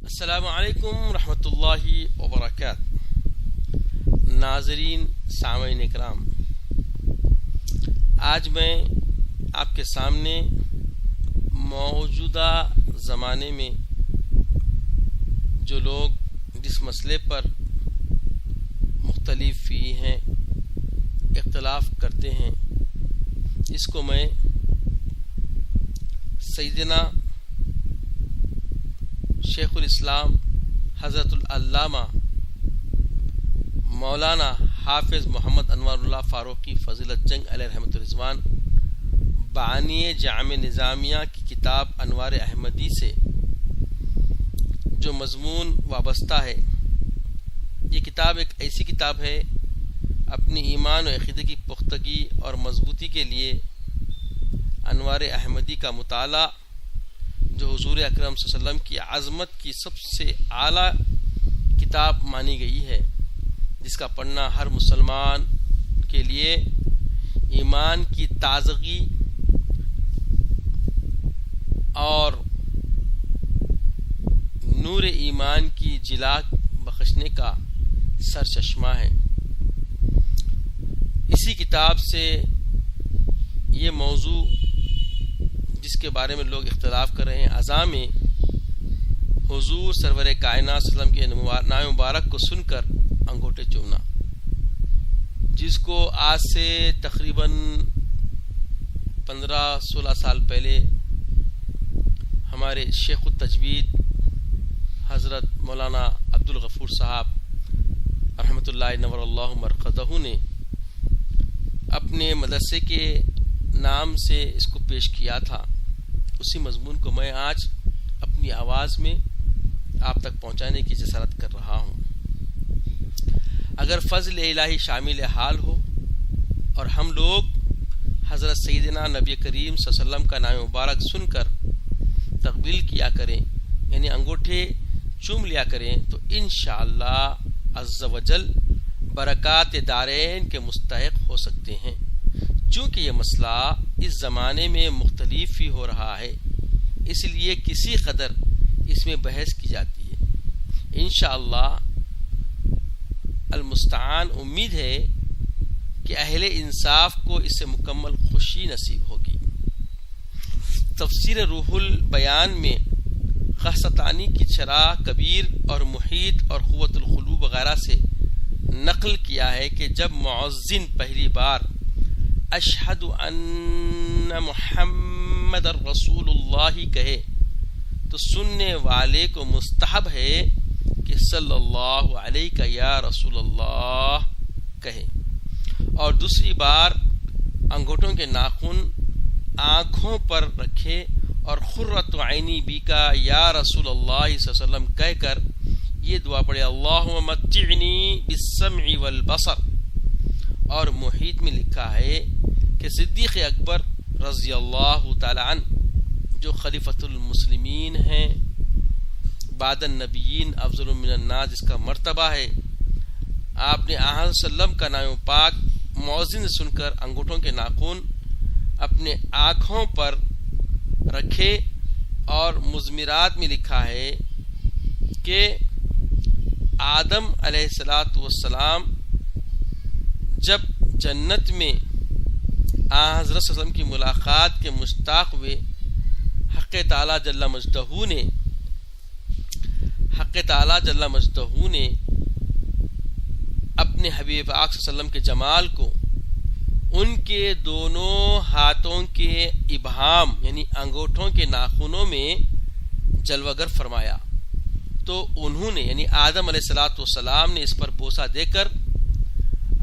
السلام علیکم رحمۃ اللہ وبرکاتہ۔ ناظرین، سامعین اکرام، آج میں آپ کے سامنے موجودہ زمانے میں جو لوگ جس مسئلے پر مختلف ہیں، اختلاف کرتے ہیں، اس کو میں سیدنا شیخ الاسلام حضرت العلامہ مولانا حافظ محمد انوار اللہ فاروقی فضیلت جنگ علیہ رحمۃ الرضوان بانی جامع نظامیہ کی کتاب انوار احمدی سے جو مضمون وابستہ ہے، یہ کتاب ایک ایسی کتاب ہے اپنی ایمان و عقیدے کی پختگی اور مضبوطی کے لیے انوار احمدی کا مطالعہ، جو حضور اکرم صلی اللہ علیہ وسلم کی عظمت کی سب سے اعلیٰ کتاب مانی گئی ہے، جس کا پڑھنا ہر مسلمان کے لیے ایمان کی تازگی اور نور ایمان کی جلا بخشنے کا سرچشمہ ہے۔ اسی کتاب سے یہ موضوع جس کے بارے میں لوگ اختلاف کر رہے ہیں، عزام حضور سرور کائنات صلی اللہ علیہ وسلم کے نام مبارک کو سن کر انگوٹھے چومنا، جس کو آج سے تقریباً 15-16 سال پہلے ہمارے شیخ التجوید حضرت مولانا عبدالغفور صاحب رحمۃ اللہ نور اللہ مرقدہ نے اپنے مدرسے کے نام سے اس کو پیش کیا تھا۔ اسی مضمون کو میں آج اپنی آواز میں آپ تک پہنچانے کی جسارت کر رہا ہوں۔ اگر فضل الہی شامل حال ہو اور ہم لوگ حضرت سیدنا نبی کریم صلی اللہ علیہ وسلم کا نام مبارک سن کر تقبیل کیا کریں، یعنی انگوٹھے چوم لیا کریں، تو انشاءاللہ عز و جل برکات دارین کے مستحق ہو سکتے ہیں۔ چونکہ یہ مسئلہ اس زمانے میں مختلف ہی ہو رہا ہے، اس لیے کسی قدر اس میں بحث کی جاتی ہے۔ انشاءاللہ المستعان امید ہے کہ اہل انصاف کو اس سے مکمل خوشی نصیب ہوگی۔ تفسیر روح البیان میں قحطانی کی شرح کبیر اور محیط اور قوت القلوب وغیرہ سے نقل کیا ہے کہ جب مؤذن پہلی بار اشہد ان محمد رسول اللہ کہے تو سننے والے کو مستحب ہے کہ صلی اللہ علیہ یا رسول اللہ کہے، اور دوسری بار انگوٹھوں کے ناخن آنکھوں پر رکھے اور قرۃ عینی بیکا یا رسول اللہ صلی اللہ علیہ وسلم کہہ کر یہ دعا پڑھے، اللہم متعنی بالسمع والبصر۔ اور محیط میں لکھا ہے کہ صدیق اکبر رضی اللہ تعالی عنہ جو خلیفۃ المسلمین ہیں، بعد النبیین افضل من الناس جس کا مرتبہ ہے، آپ نے آن صلی اللہ علیہ وسلم کا نام پاک مؤذن سن کر انگوٹھوں کے ناخن اپنے آنکھوں پر رکھے، اور مزمرات میں لکھا ہے کہ آدم علیہ السلام جب جنت میں حضرت صلی اللہ علیہ وسلم کی ملاقات کے مشتاق ہوئے، حق تعالی جل مجدہ نے اپنے حبیب پاک صلی اللہ علیہ وسلم کے جمال کو ان کے دونوں ہاتھوں کے ابہام یعنی انگوٹھوں کے ناخنوں میں جلوگر فرمایا، تو انہوں نے یعنی آدم علیہ السلام نے اس پر بوسہ دے کر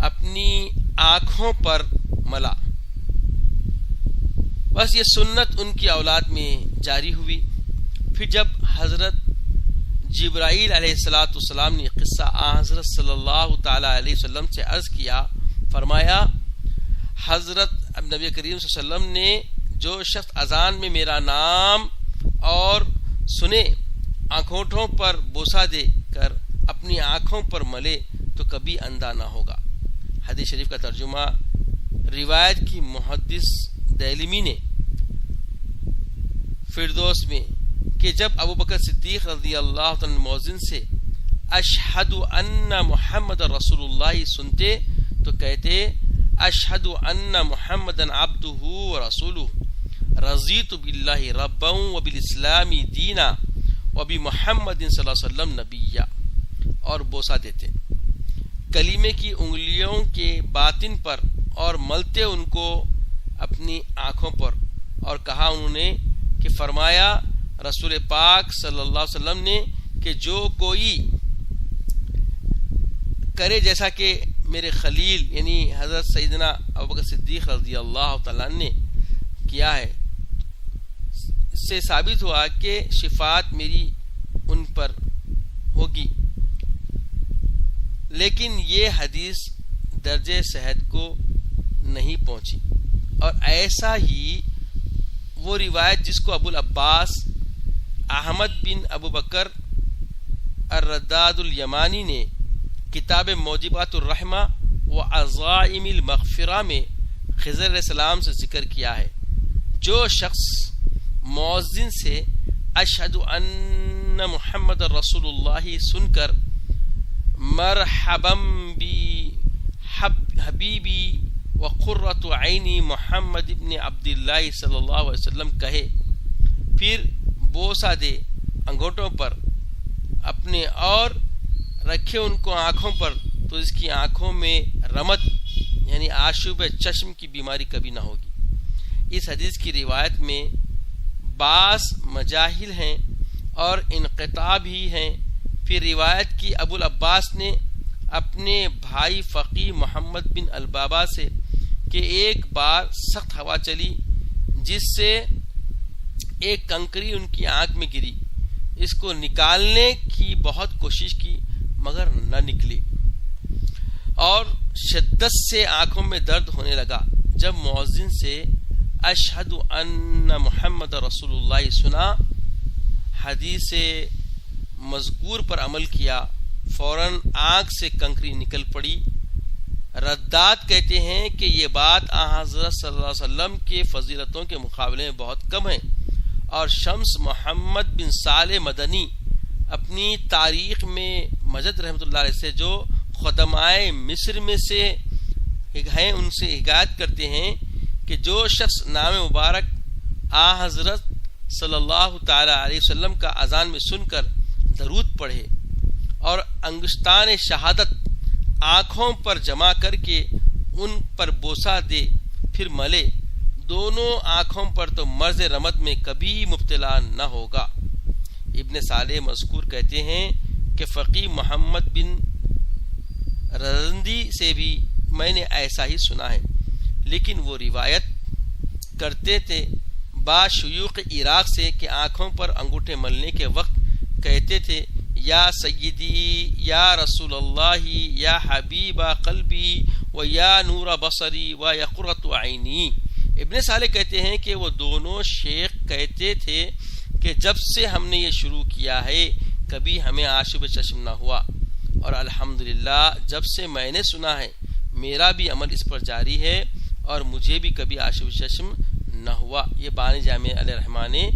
اپنی آنکھوں پر ملا۔ بس یہ سنت ان کی اولاد میں جاری ہوئی۔ پھر جب حضرت جبرائیل علیہ السلام نے قصہ حضرت صلی اللہ تعالی علیہ وسلم سے عرض کیا، فرمایا حضرت نبی کریم صلی اللہ علیہ وسلم نے جو شخص اذان میں میرا نام اور سنے آنکھوں پر بوسہ دے کر اپنی آنکھوں پر ملے تو کبھی اندھا نہ ہوگا۔ حدیث شریف کا ترجمہ روایت کی محدث دہلمی نے فردوس میں کہ جب ابو بکر صدیق رضی اللہ عنہ مؤذن سے اشہد ان محمد رسول اللہ سنتے تو کہتے اشہد ان محمد عبدہ ورسولہ رضیت باللہ ربا وبالاسلام دینا وبمحمد صلی اللہ علیہ وسلم نبیا، اور بوسہ دیتے، کلیمے کی انگلیوں کے باطن پر اور ملتے ان کو اپنی آنکھوں پر، اور کہا انہوں نے کہ فرمایا رسول پاک صلی اللہ علیہ وسلم نے کہ جو کوئی کرے جیسا کہ میرے خلیل یعنی حضرت سیدنا ابوبکر صدیق رضی اللہ تعالیٰ نے کیا ہے، اس سے ثابت ہوا کہ شفاعت میری ان پر ہوگی۔ لیکن یہ حدیث درجے صحت کو نہیں پہنچی، اور ایسا ہی وہ روایت جس کو ابو العباس احمد بن ابو بکر الرداد الیمانی نے کتاب موجبات الرحمہ و عزائم المغفرہ میں خضر علیہ السلام سے ذکر کیا ہے، جو شخص مؤذن سے اشہد ان محمد رسول اللہ سن کر مرحبا بی حبیبی وقرۃ عینی محمد ابن عبداللہ صلی اللہ علیہ وسلم کہے، پھر بوسہ دے انگوٹھوں پر اپنے اور رکھے ان کو آنکھوں پر، تو اس کی آنکھوں میں رمت یعنی آشوب چشم کی بیماری کبھی نہ ہوگی۔ اس حدیث کی روایت میں بعض مجاہل ہیں اور انقطاع بھی ہیں۔ پھر روایت کی ابو العباس نے اپنے بھائی فقیہ محمد بن البابا سے کہ ایک بار سخت ہوا چلی جس سے ایک کنکری ان کی آنکھ میں گری، اس کو نکالنے کی بہت کوشش کی مگر نہ نکلی، اور شدت سے آنکھوں میں درد ہونے لگا۔ جب مؤذن سے اشہد ان محمد رسول اللہ سنا، حدیث مذکور پر عمل کیا، فوراً آنکھ سے کنکری نکل پڑی۔ رداد کہتے ہیں کہ یہ بات حضرت صلی اللہ علیہ وسلم کے فضیلتوں کے مقابلے میں بہت کم ہے، اور شمس محمد بن صالح مدنی اپنی تاریخ میں مجد رحمۃ اللہ علیہ سے جو خدمائے مصر میں سے ہیں ان سے حکایت کرتے ہیں کہ جو شخص نام مبارک حضرت صلی اللہ تعالی علیہ وسلم کا اذان میں سن کر درود پڑھے اور انگشتان شہادت آنکھوں پر جمع کر کے ان پر بوسہ دے پھر ملے، دونوں آنکھوں پر، تو مرض رمد میں کبھی مبتلا نہ ہوگا۔ ابن صالح مذکور کہتے ہیں کہ فقیہ محمد بن رزندی سے بھی میں نے ایسا ہی سنا ہے، لیکن وہ روایت کرتے تھے با شیوخ عراق سے کہ آنکھوں پر انگوٹھے ملنے کے وقت کہتے تھے یا سیدی یا رسول اللہ یا حبیب قلبی و یا نور بصری و یا قرۃ عینی۔ ابن صالح کہتے ہیں کہ وہ دونوں شیخ کہتے تھے کہ جب سے ہم نے یہ شروع کیا ہے کبھی ہمیں آشوب چشم نہ ہوا، اور الحمدللہ جب سے میں نے سنا ہے میرا بھی عمل اس پر جاری ہے اور مجھے بھی کبھی آشوب چشم نہ ہوا۔ یہ بانی جامع علیہ الرحمٰن نے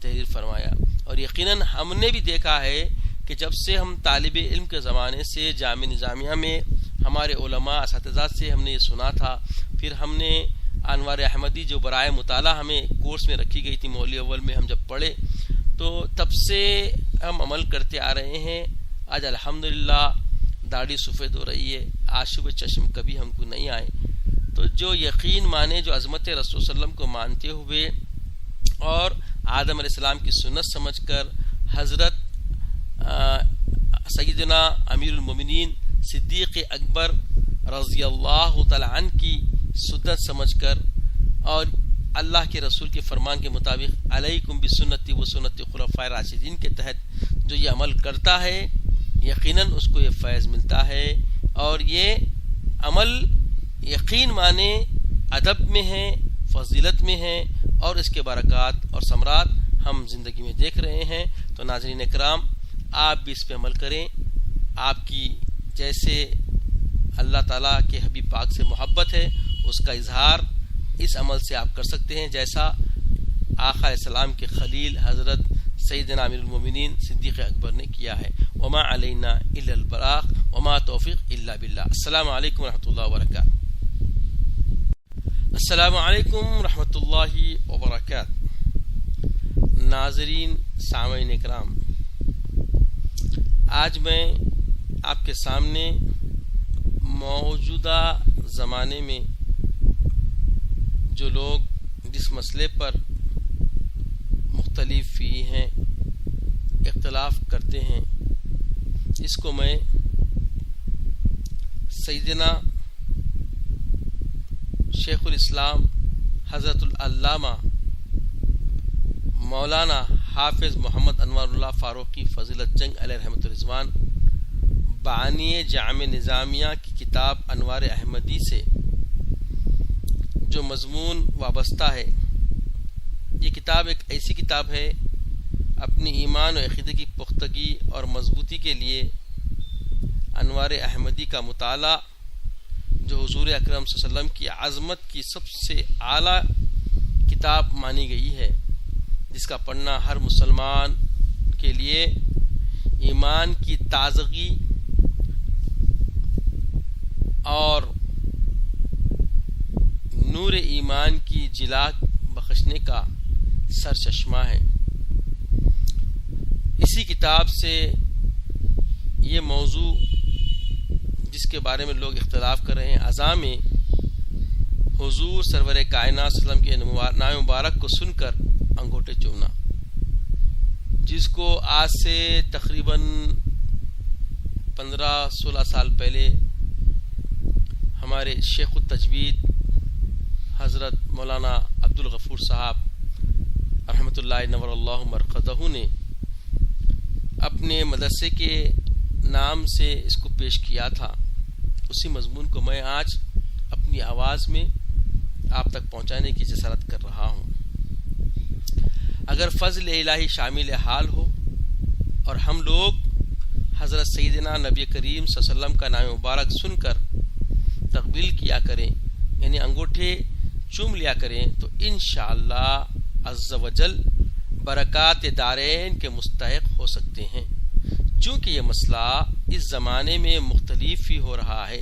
تحریر فرمایا، اور یقیناً ہم نے بھی دیکھا ہے کہ جب سے ہم طالب علم کے زمانے سے جامع نظامیہ میں ہمارے علماء اساتذہ سے ہم نے یہ سنا تھا، پھر ہم نے انوار احمدی جو برائے مطالعہ ہمیں کورس میں رکھی گئی تھی مولی اول میں ہم جب پڑھے، تو تب سے ہم عمل کرتے آ رہے ہیں۔ آج الحمدللہ داڑھی سفید ہو رہی ہے، آشوب چشم کبھی ہم کو نہیں آئے۔ تو جو یقین مانے، جو عظمت رسول صلی اللہ علیہ وسلم کو مانتے ہوئے اور آدم علیہ السلام کی سنت سمجھ کر حضرت سیدنا امیر المومنین صدیق اکبر رضی اللہ تعالی عنہ کی سنت سمجھ کر اور اللہ کے رسول کے فرمان کے مطابق علیکم بسنتی و سنت خلفائے راشدین کے تحت جو یہ عمل کرتا ہے، یقیناً اس کو یہ فیض ملتا ہے، اور یہ عمل یقین مانے ادب میں ہے، فضیلت میں ہے، اور اس کے برکات اور ثمرات ہم زندگی میں دیکھ رہے ہیں۔ تو ناظرین اکرام، آپ بھی اس پہ عمل کریں۔ آپ کی جیسے اللہ تعالیٰ کے حبیب پاک سے محبت ہے، اس کا اظہار اس عمل سے آپ کر سکتے ہیں، جیسا آقا علیہ السلام کے خلیل حضرت سیدنا امیر المومنین صدیق اکبر نے کیا ہے. وما علینا الا البلاغ وما توفیق الا باللہ. السلام علیکم ورحمۃ اللہ وبرکاتہ. السلام علیکم ورحمۃ اللہ وبرکاتہ. ناظرین، سامعین اکرام، آج میں آپ کے سامنے موجودہ زمانے میں جو لوگ جس مسئلے پر مختلف فی ہیں، اختلاف کرتے ہیں، اس کو میں سیدنا شیخ الاسلام حضرت العلامہ مولانا حافظ محمد انوار اللہ فاروقی فضیلت جنگ علیہ رحمۃ الرضوان بانی جامع نظامیہ کی کتاب انوار احمدی سے جو مضمون وابستہ ہے. یہ کتاب ایک ایسی کتاب ہے اپنی ایمان و عقیدے کی پختگی اور مضبوطی کے لیے انوار احمدی کا مطالعہ، جو حضور اکرم صلی اللہ علیہ وسلم کی عظمت کی سب سے اعلیٰ کتاب مانی گئی ہے، جس کا پڑھنا ہر مسلمان کے لیے ایمان کی تازگی اور نور ایمان کی جلا بخشنے کا سرچشمہ ہے. اسی کتاب سے یہ موضوع جس کے بارے میں لوگ اختلاف کر رہے ہیں، عزام حضور سرور کائنات صلی اللہ علیہ وسلم کے نام مبارک کو سن کر انگوٹھے چومنا، جس کو آج سے تقریباً 15-16 سال پہلے ہمارے شیخ التجوید حضرت مولانا عبدالغفور صاحب رحمۃ اللہ نور اللہ مرقدہ نے اپنے مدرسے کے نام سے اس کو پیش کیا تھا. اسی مضمون کو میں آج اپنی آواز میں آپ تک پہنچانے کی جسارت کر رہا ہوں. اگر فضل الہی شامل حال ہو اور ہم لوگ حضرت سیدنا نبی کریم صلی اللہ علیہ وسلم کا نام مبارک سن کر تقبیل کیا کریں، یعنی انگوٹھے چوم لیا کریں، تو انشاءاللہ عز و جل برکات دارین کے مستحق ہو سکتے ہیں. چونکہ یہ مسئلہ اس زمانے میں مختلف ہی ہو رہا ہے،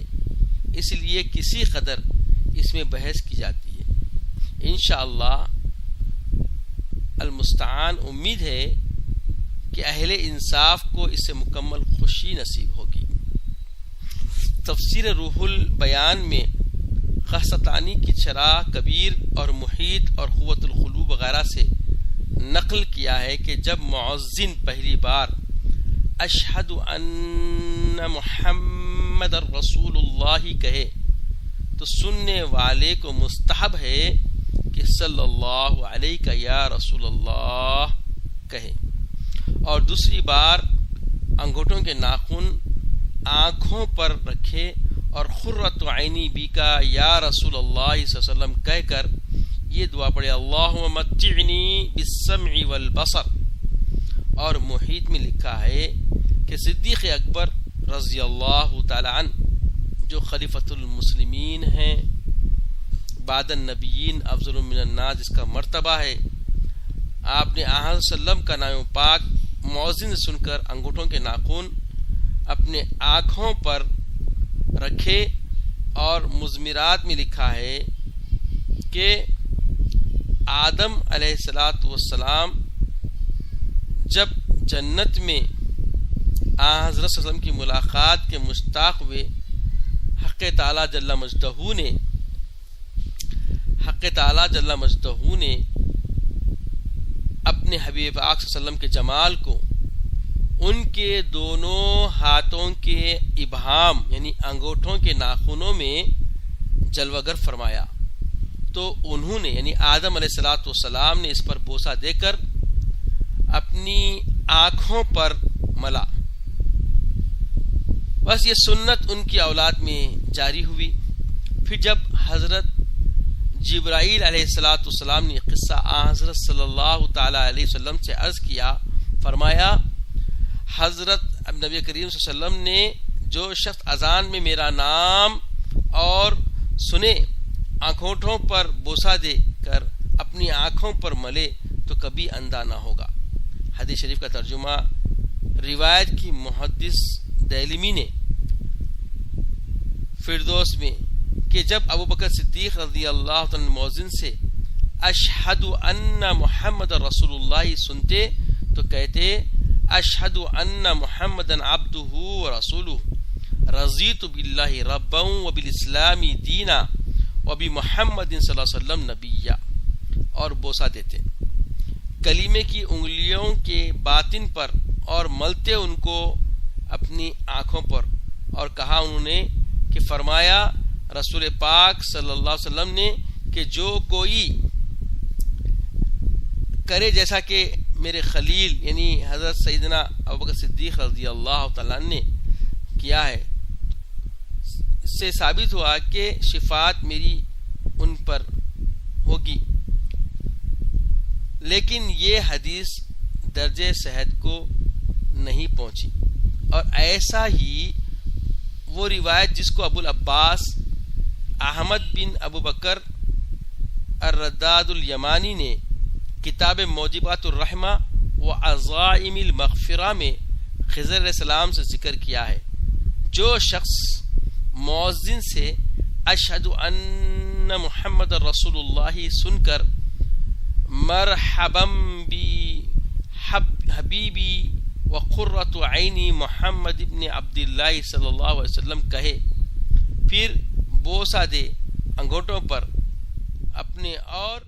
اس لیے کسی قدر اس میں بحث کی جاتی ہے. انشاءاللہ المستعان امید ہے کہ اہل انصاف کو اس سے مکمل خوشی نصیب ہوگی. تفسیر روح البیان میں قحطانی کی شرح کبیر اور محیط اور قوت القلوب وغیرہ سے نقل کیا ہے کہ جب مؤذن پہلی بار اشہد ان محمد رسول اللہ کہے تو سننے والے کو مستحب ہے کہ صلی اللہ علیہ یا رسول اللہ کہے، اور دوسری بار انگوٹھوں کے ناخن آنکھوں پر رکھے اور خرۃ عینی بی کا یا رسول اللہ صلی اللہ علیہ وسلم کہہ کر یہ دعا پڑھے، اللہم متعنی بالسمع والبصر. اور محیط میں لکھا ہے کہ صدیق اکبر رضی اللہ تعالی عنہ جو خلیفۃ المسلمین ہیں، بعد النبیین افضل من الناس جس کا مرتبہ ہے، آپ نے آن صلی اللہ علیہ وسلم کا نام پاک مؤذن سن کر انگوٹھوں کے ناخن اپنے آنکھوں پر رکھے. اور مزمرات میں لکھا ہے کہ آدم علیہ الصلاۃ والسلام جب جنت میں حضرت صلی اللہ علیہ وسلم کی ملاقات کے مشتاق ہوئے، حق تعالی جل مجدہ نے اپنے حبیب پاک صلی اللہ علیہ وسلم کے جمال کو ان کے دونوں ہاتھوں کے ابہام یعنی انگوٹھوں کے ناخنوں میں جلوہ گر فرمایا، تو انہوں نے یعنی آدم علیہ الصلوۃ والسلام نے اس پر بوسہ دے کر اپنی آنکھوں پر ملا. بس یہ سنت ان کی اولاد میں جاری ہوئی. پھر جب حضرت جبرائیل علیہ الصلوۃ والسلام نے قصہ حضرت صلی اللہ تعالی علیہ وسلم سے عرض کیا، فرمایا حضرت نبی کریم صلی اللہ علیہ وسلم نے جو شخص اذان میں میرا نام اور سنے آنکھوں پر بوسہ دے کر اپنی آنکھوں پر ملے تو کبھی اندھا نہ ہوگا. حدیث شریف کا ترجمہ روایت کی محدث دہلمی نے فردوس میں کہ جب ابو بکر صدیق رضی اللہ عنہ مؤذن سے اشہد ان محمد رسول اللہ سنتے تو کہتے اشہد ان محمد عبدہ ورسولہ رضیت باللہ ربا وبالاسلام دینا وبمحمد صلی اللہ علیہ وسلم نبیا، اور بوسہ دیتے، کلیمے کی انگلیوں کے باطن پر اور ملتے ان کو اپنی آنکھوں پر، اور کہا انہوں نے کہ فرمایا رسول پاک صلی اللہ علیہ وسلم نے کہ جو کوئی کرے جیسا کہ میرے خلیل یعنی حضرت سیدنا ابوبکر صدیق رضی اللہ تعالیٰ نے کیا ہے، اس سے ثابت ہوا کہ شفاعت میری ان پر ہوگی، لیکن یہ حدیث درجہ صحت کو نہیں پہنچی۔ اور ایسا ہی وہ روایت جس کو ابو العباس احمد بن ابو بکر الرداد الیمانی نے کتاب موجبات الرحمہ و عزائم المغفرہ میں خضر علیہ السلام سے ذکر کیا ہے، جو شخص مؤذن سے اشہد ان محمد رسول اللہ سن کر مرحبا بی حبیبی وقرۃ عینی محمد ابن عبداللہ صلی اللہ علیہ وسلم کہے، پھر بوسہ دے انگوٹھوں پر اپنے اور